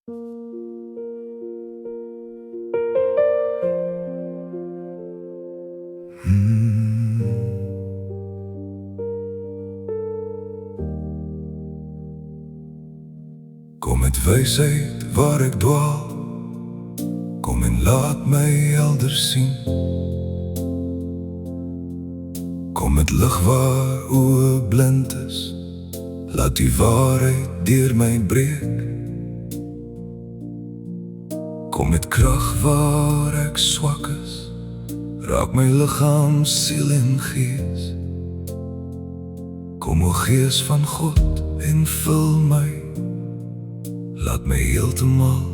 Kom met wysheid waar ek dwaal, kom en laat my helder sien. Kom met lig waar oë blind is, laat die waarheid deur my breek. Kom met krag waar ek swak is, raak my liggaam, siel en gees. Kom o Gees van God en vul my, laat my heeltemal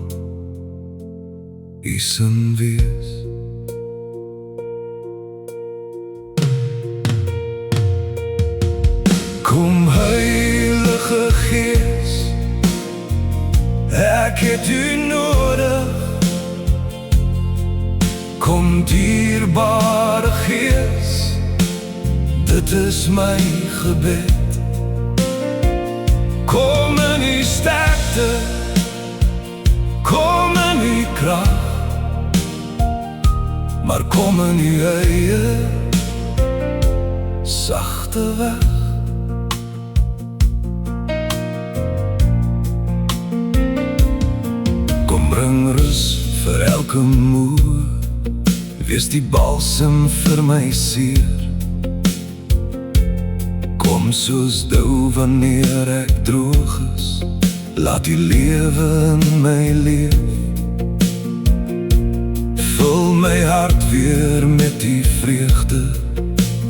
U sin wees. Kom Heilige Gees, ek het U nodig. Kom dierbare Gees, dit is my gebed. Kom in U sterkte, kom in U krag, maar kom in U eie sagte weg. Kom bring rus vir elke moe, wees die balsem vir my sier. Kom soos dou wanneer ek droog is, laat U lewe in my leef. Vul my hart weer met die vreugde,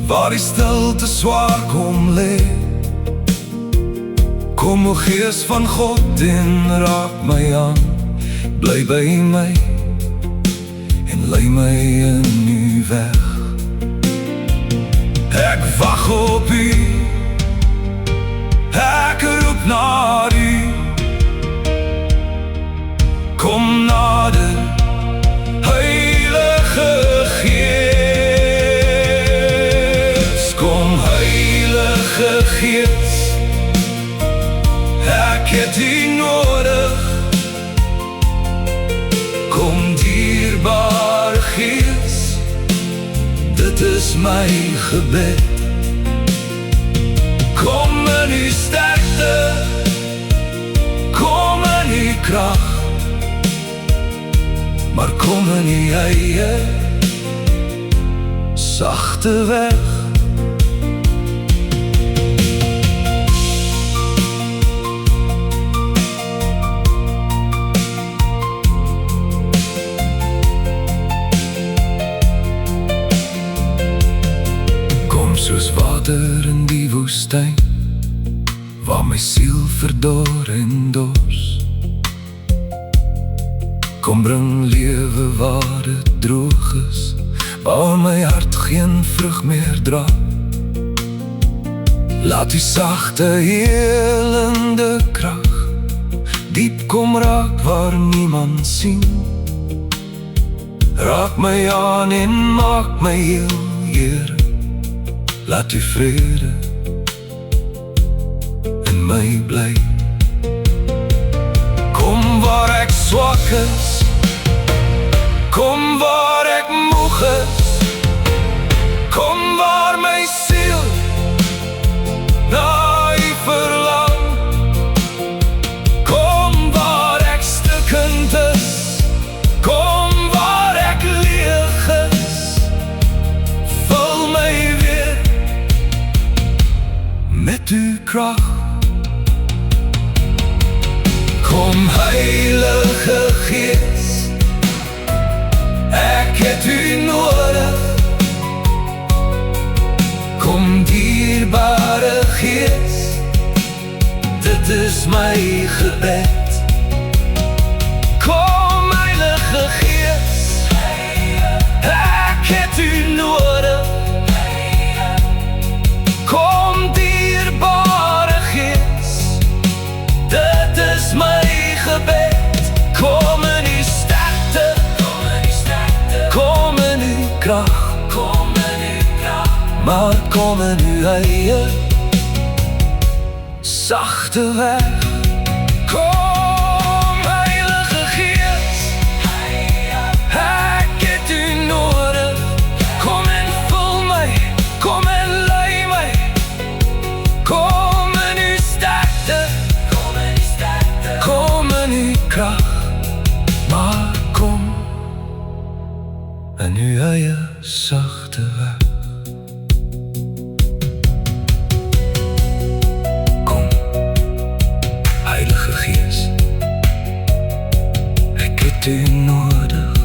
waar die stilte swaar kom lê. Kom o Gees van God en raak my aan, bly by my en lei my in U weg. Ek wag op U, ek roep na U. Kom nader, Heilige Gees. Kom Heilige Gees, ek het U nodig. Kom dierbare Gees, dit is my gebed. Kom in U sterkte, kom in U krag, maar kom in U eie sagte weg. Kom soos water in die woestyn, waar my siel verdor en dors. Kom bring lewe waar dit droog is, waar my hart geen vrug meer dra. Laat U sagte helende krag diep kom raak waar niemand sien. Raak my aan en maak my heel, Here. Laat U vrede in my bly. Kom waar ek swak is, kom waar ek moeg is, kom waar my siel na U verlang. Kom waar ek stukkend is, kom waar ek leeg is, vul my weer met U krag. Kom Heilige Gees, ek het U nodig. Kom dierbare Gees, dit is my gebed. Kom Heilige Gees, ek het U nodig. Kom dierbare Gees, dit is my gebed. Kom in U sterkte, kom in U krag, maar kom in U eie sagte weg. Kom Heilige krag, maar kom in uw eie sagte weg. Kom, Heilige Gees, ek het u nodig.